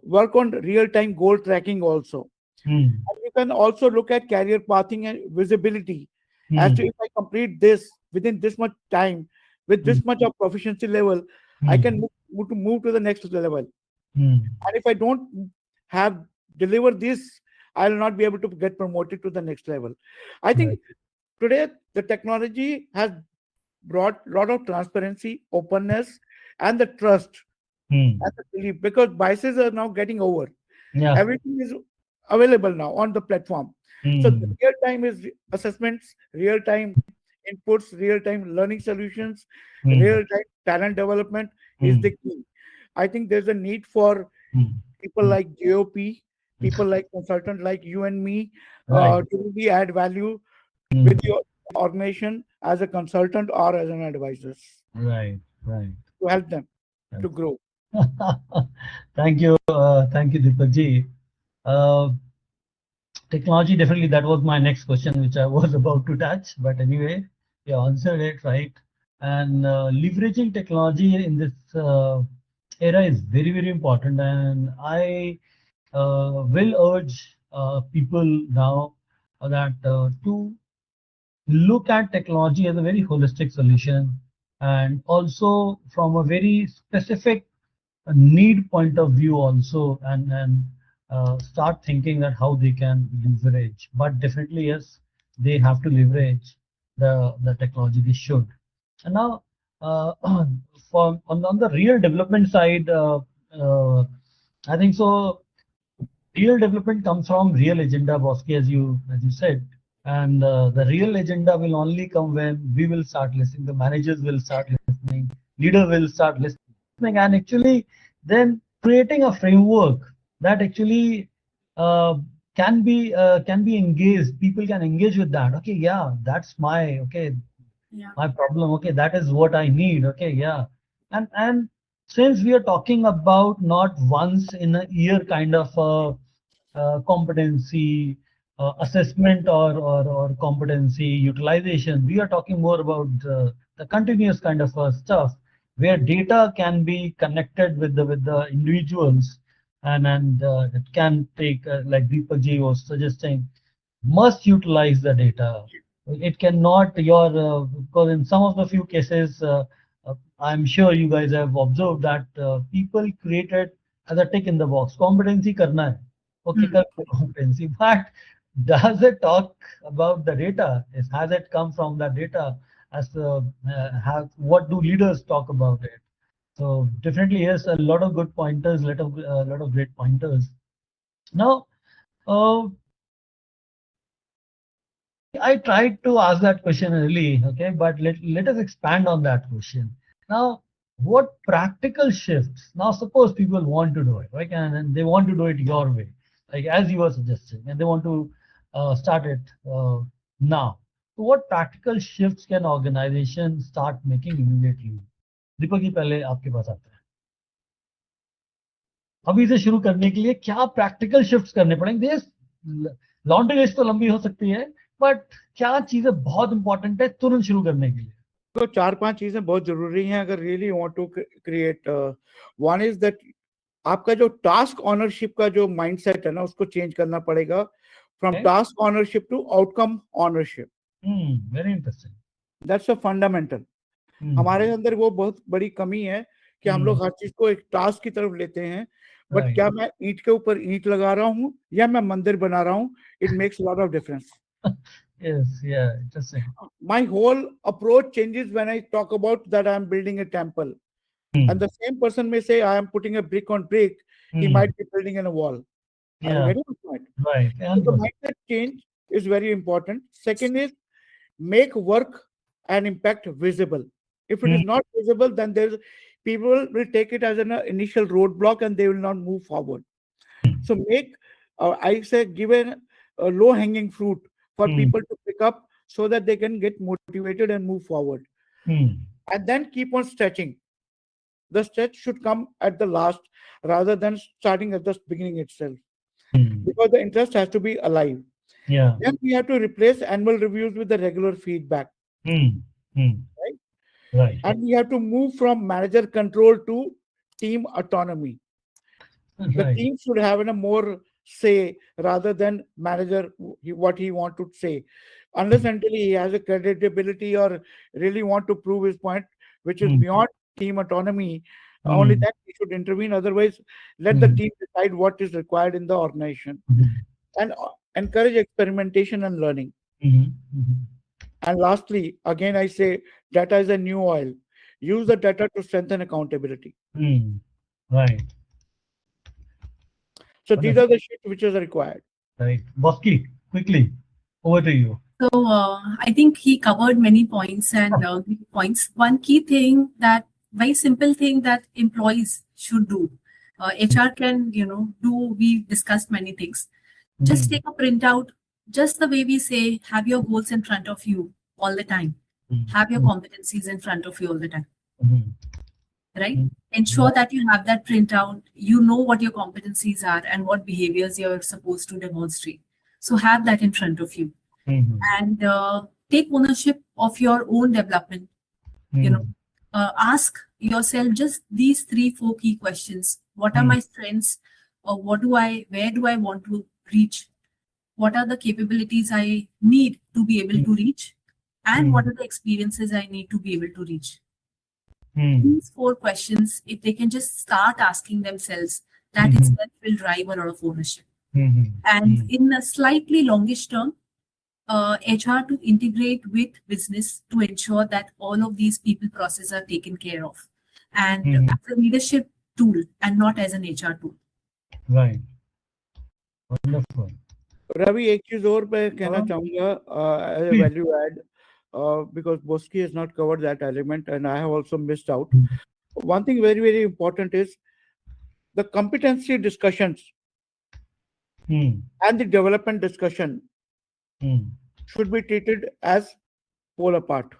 B: work on real-time goal tracking also. And you can also look at career pathing and visibility as to, if I complete this within this much time with this much of proficiency level, I can move to the next level. And if I don't have delivered this, I will not be able to get promoted to the next level. I think today the technology has brought a lot of transparency, openness, and the trust and the belief, because biases are now getting over. Everything is available now on the platform. So the real time is assessments, real time inputs, real time learning solutions, real time talent development is the key. I think there's a need for people like JOP, people like consultants like you and me, to really add value with your organization as a consultant or as an advisor.
A: Right.
B: To help them to grow.
A: Thank you, Deepak ji. Technology, definitely, that was my next question, which I was about to touch. But anyway, you answered it right. And leveraging technology in this era is very, very important. And I will urge people now that to look at technology as a very holistic solution, and also from a very specific need point of view also, and start thinking that how they can leverage. But definitely, yes, they have to leverage the technology. They should. And now for on the real development side, I think so. Real development comes from real agenda, Bosky, as you said, and the real agenda will only come when we will start listening. The managers will start listening. Leader will start listening, and actually then creating a framework that actually uh, can be engaged. People can engage with that. Okay, yeah, that's my okay
C: Yeah.
A: my problem. Okay, that is what I need. Okay, yeah, and since we are talking about not once in a year kind of competency assessment or competency utilization, we are talking more about the continuous kind of stuff where data can be connected with the individuals, and it can take like Deepak ji was suggesting, must utilize the data. It cannot because in some of the few cases, I'm sure you guys have observed that people created as a tick in the box. Competency karna hai. Okay,
C: Hmm.
A: competency. But does it talk about the data? Has it come from that data? What do leaders talk about it? So definitely, yes, a lot of good pointers, lot of great pointers. Now, uh, I tried to ask that question early, okay, but let us expand on that question. Now, what practical shifts? Now, suppose people want to do it, right, and they want to do it your way, like as you were suggesting, and they want to start it now. So what practical shifts can organization start making immediately? Deepak ji पहले आपके पास आते हैं. अभी से शुरू करने के लिए क्या प्रैक्टिकल शिफ्ट्स करने पड़ेंगे? लॉन्ड्री लिस्ट तो लंबी हो सकती है, बट क्या चीजें बहुत इंपॉर्टेंट है तुरंत शुरू करने के लिए?
B: तो 4-5 चीजें बहुत जरूरी हैं अगर really want to create. One is that आपका जो टास्क ऑनरशिप का जो माइंडसेट है ना उसको चेंज करना पड़ेगा from task ownership to outcome ownership.
A: Very interesting.
B: That's a fundamental. हमारे अंदर वो बहुत बड़ी कमी है कि हम लोग हर चीज को एक टास्क की तरफ लेते हैं, बट क्या मैं ईंट के ऊपर ईंट लगा रहा हूँ या मैं मंदिर बना रहा हूँ, it makes lot of difference.
A: Yes, yeah, interesting.
B: My whole approach changes when I talk about that I am building a temple. And the same person may say I am putting a brick on brick, he might be building in a wall. Are you
A: Yeah,
B: getting the point?
A: right.
B: So the mindset change is very important. Second is make work and impact visible. If it is not visible, then there's people will take it as an initial roadblock and they will not move forward. So make I say give a low hanging fruit for people to pick up so that they can get motivated and move forward. And then keep on stretching. The stretch should come at the last rather than starting at the beginning itself, because the interest has to be alive.
A: Yeah.
B: Then we have to replace annual reviews with the regular feedback. Right?
A: Right.
B: And we have to move from manager control to team autonomy. The
A: Right.
B: team should have a more say rather than manager what he want to say. Unless until he has a credibility or really want to prove his point, which is beyond team autonomy, only then he should intervene. Otherwise, let the team decide what is required in the organization. And encourage experimentation and learning. And lastly, again, I say data is a new oil. Use the data to strengthen accountability.
A: Right.
B: So these are the shifts which is required.
A: Right. Bosky, quickly, over to you.
C: So I think he covered many points and great points. One key thing that very simple thing that employees should do. HR can, do, we discussed many things. Just take a printout, just the way we say, have your goals in front of you all the time. Have your competencies in front of you all the time. Right? Ensure that you have that printout, you know what your competencies are and what behaviors you're supposed to demonstrate. So have that in front of you. And take ownership of your own development. Ask yourself just these 3-4 key questions. What are my strengths? Or where do I want to reach? What are the capabilities I need to be able to reach? And what are the experiences I need to be able to reach? These 4 questions, if they can just start asking themselves, that itself will drive a lot of ownership. And in a slightly longish term, HR to integrate with business to ensure that all of these people processes are taken care of, and
A: Mhm.
C: as a leadership tool and not as an HR tool.
A: Right. Wonderful.
B: Ravi एक चीज और मैं कहना
A: हाँ।
B: चाहूंगा as a value add because Bosky has not covered that element and I have also missed out. One thing very important is the competency discussions and the development discussion should be treated as pole apart.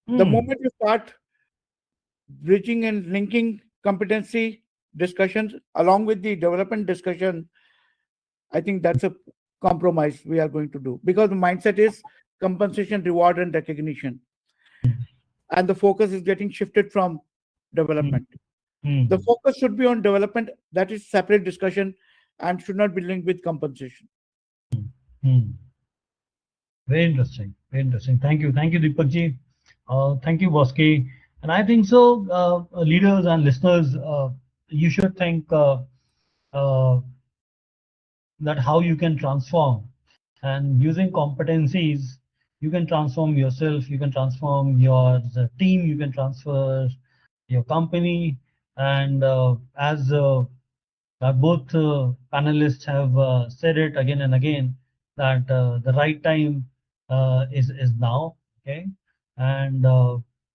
B: The moment you start bridging and linking competency discussions along with the development discussion, I think that's a compromise we are going to do, because the mindset is compensation, reward, and recognition. And the focus is getting shifted from development. The focus should be on development. That is separate discussion and should not be linked with compensation.
A: Very interesting. Very interesting. Thank you, Deepak ji. Thank you, Bosky. And I think so, leaders and listeners, you should think that how you can transform, and using competencies, you can transform yourself, you can transform your team, you can transfer your company, and as both panelists have said it again and again, that the right time is now. Okay, and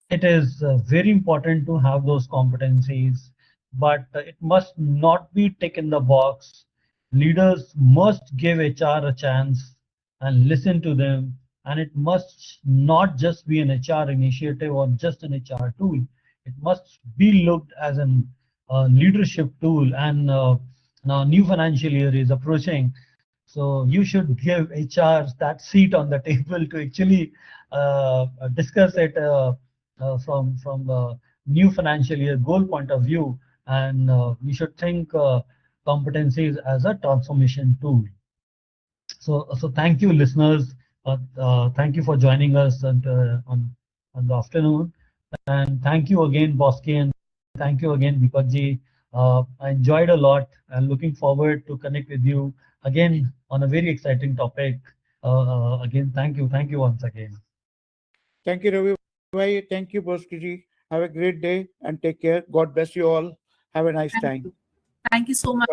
A: it is very important to have those competencies, but it must not be tick in the box. Leaders must give HR a chance and listen to them, and it must not just be an HR initiative or just an HR tool. It must be looked as an leadership tool. And now new financial year is approaching, so you should give HR that seat on the table to actually discuss it from the new financial year goal point of view, and we should think competencies as a transformation tool. So thank you, listeners. Thank you for joining us on the afternoon, and thank you again, Bosky, and thank you again, Deepak ji. I enjoyed a lot and looking forward to connect with you again on a very exciting topic. Again, thank you once again.
B: Thank you, Ravi. Thank you, Bosky ji. Have a great day and take care. God bless you all. Have a nice time.
C: Thank you so much,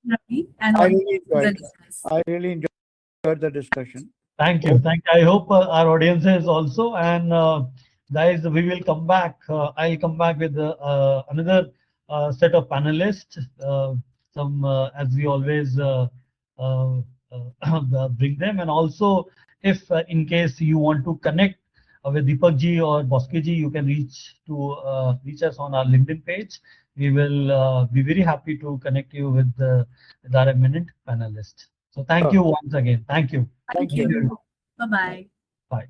C: Ravi, and
B: I
C: all
B: really
C: the
B: enjoyed.
C: listeners.
B: I really enjoyed the discussion.
A: Thank you. I hope our audiences also. And guys, we will come back. I'll come back with another set of panelists. Some as we always bring them. And also, if in case you want to connect with Deepak ji or Bosky ji, you can reach us on our LinkedIn page. We will be very happy to connect you with our eminent panelists. So thank you once again. Thank you.
C: Thank you. Bye-bye.
A: Bye.